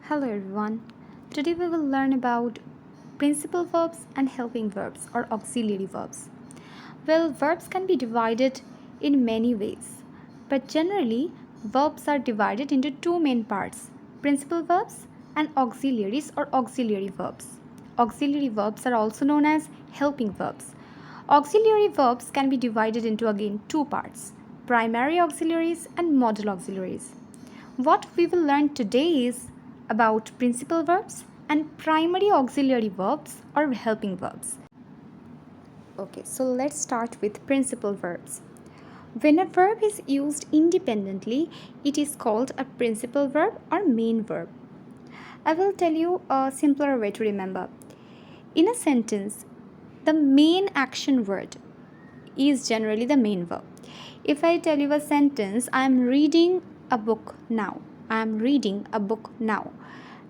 Hello everyone. Today we will learn about principal verbs and helping verbs or auxiliary verbs. Well, verbs can be divided in many ways, but generally verbs are divided into two main parts: principal verbs and auxiliaries or auxiliary verbs. Auxiliary verbs are also known as helping verbs. Auxiliary verbs can be divided into again two parts: primary auxiliaries and modal auxiliaries. What we will learn today is about principal verbs and primary auxiliary verbs or helping verbs. Okay, so let's start with principal verbs. When a verb is used independently, it is called a principal verb or main verb. I will tell you a simpler way to remember. In a sentence, the main action word is generally the main verb. If I tell you a sentence, I am reading a book now. I am reading a book now.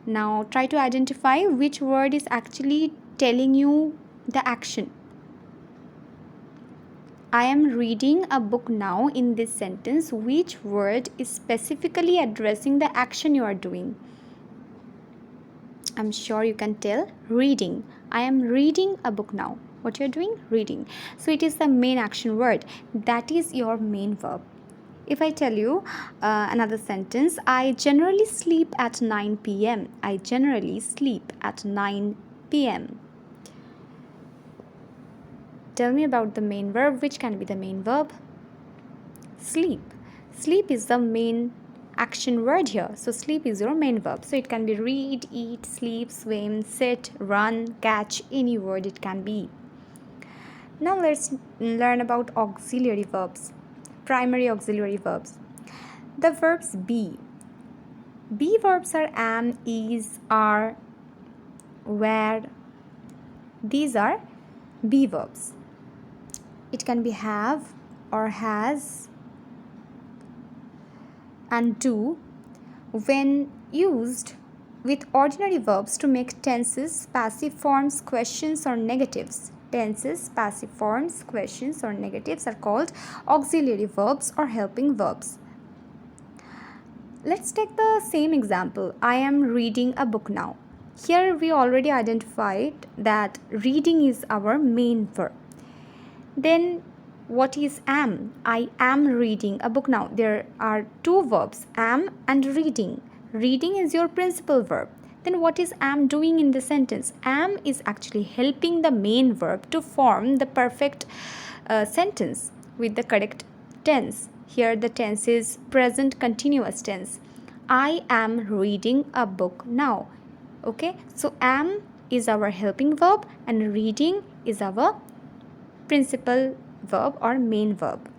Now try to identify which word is actually telling you the action. I am reading a book now in this sentence. Which word is specifically addressing the action you are doing? I'm sure you can tell. Reading. I am reading a book now. What you're doing? Reading. So it is the main action word. That is your main verb. If I tell you another sentence, I generally sleep at 9 p.m. I generally sleep at 9 p.m. Tell me about the main verb. Which can be the main verb? Sleep. Sleep is the main action word here. So sleep is your main verb. So it can be read, eat, sleep, swim, sit, run, catch, any word it can be. Now let's learn about auxiliary verbs. Primary auxiliary verbs. The verbs be. Be verbs are am, is, are, were. These are be verbs. It can be have or has and do when used with ordinary verbs to make tenses, passive forms, questions or negatives. Tenses, passive forms, questions or negatives are called auxiliary verbs or helping verbs. Let's take the same example. I am reading a book now. Here we already identified that reading is our main verb. Then what is am? I am reading a book now. There are two verbs, am and reading. Reading is your principal verb. Then what is am doing in the sentence? Am is actually helping the main verb to form the perfect sentence with the correct tense. Here the tense is present continuous tense. I am reading a book now. Okay, so am is our helping verb and reading is our principal verb or main verb.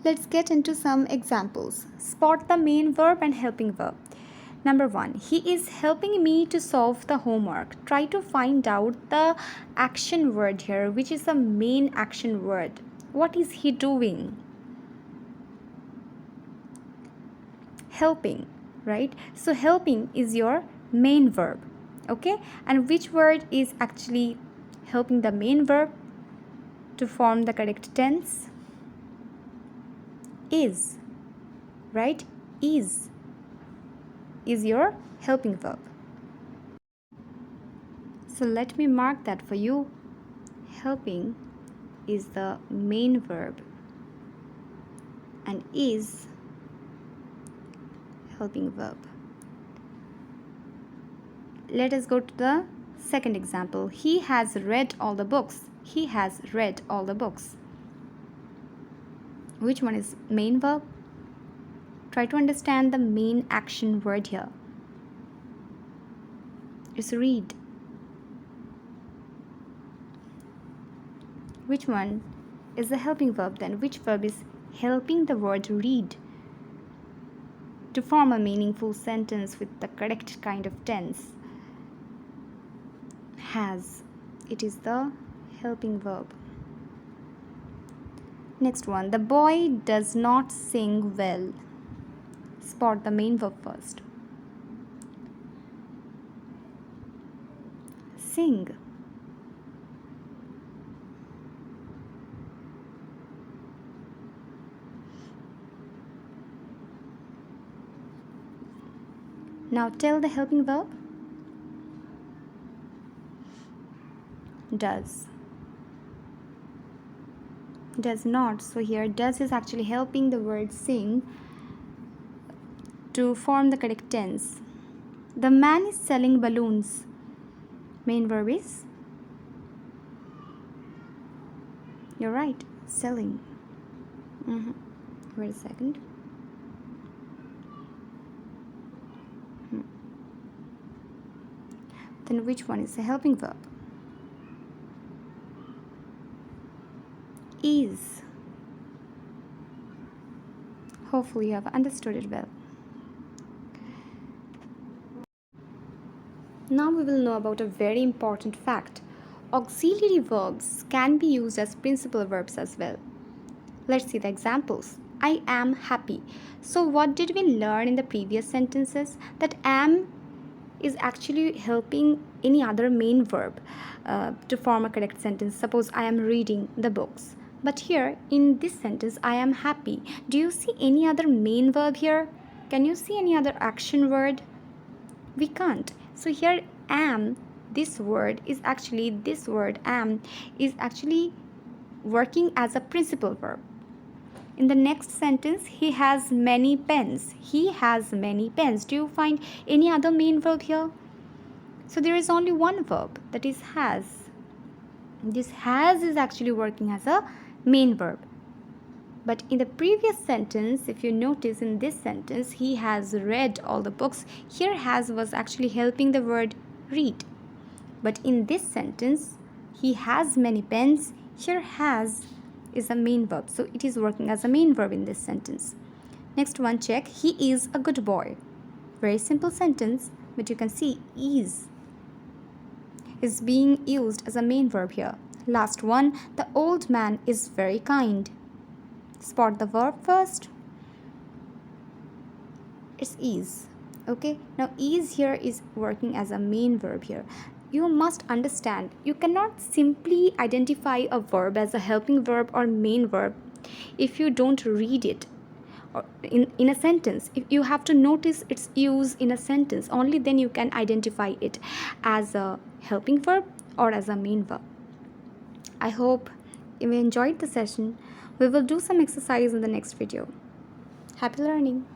Let's get into some examples. Spot the main verb and helping verb. Number 1, he is helping me to solve the homework. Try to find out the action word here, which is the main action word. What is he doing? Helping, right? So helping is your main verb. Okay, and which word is actually helping the main verb to form the correct tense? Is, right? Is your helping verb. So let me mark that for you. Helping is the main verb and is helping verb. Let us go to the second example. He has read all the books. He has read all the books. Which one is main verb? Try to understand the main action word here. It's read. Which one is the helping verb then? Which verb is helping the word read to form a meaningful sentence with the correct kind of tense? Has. It is the helping verb. Next one. The boy does not sing well. Spot the main verb first. Sing. Now tell the helping verb. Does. Does not. So here does is actually helping the word sing to form the correct tense. The man is selling balloons. Main verb is. You're right. Selling. Wait a second. Then which one is the helping verb? Is. Hopefully you have understood it well. Now we will know about a very important fact. Auxiliary verbs can be used as principal verbs as well. Let's see the examples. I am happy. So what did we learn in the previous sentences? That am is actually helping any other main verb to form a correct sentence. Suppose I am reading the books. But here in this sentence, I am happy. Do you see any other main verb here? Can you see any other action word? We can't. So here am, this word am is actually working as a principal verb. In the next sentence, he has many pens. He has many pens. Do you find any other main verb here? So there is only one verb, that is has. This has is actually working as a main verb. But in the previous sentence, if you notice in this sentence, he has read all the books. Here has was actually helping the word read. But in this sentence, he has many pens. Here has is a main verb. So it is working as a main verb in this sentence. Next one, check. He is a good boy. Very simple sentence, but you can see is being used as a main verb here. Last one, the old man is very kind. Spot the verb first. It's is. Okay, now is here is working as a main verb here. You must understand, you cannot simply identify a verb as a helping verb or main verb if you don't read it or in a sentence. If you have to notice its use in a sentence, only then you can identify it as a helping verb or as a main verb. I hope you enjoyed the session. We will do some exercise in the next video. Happy learning!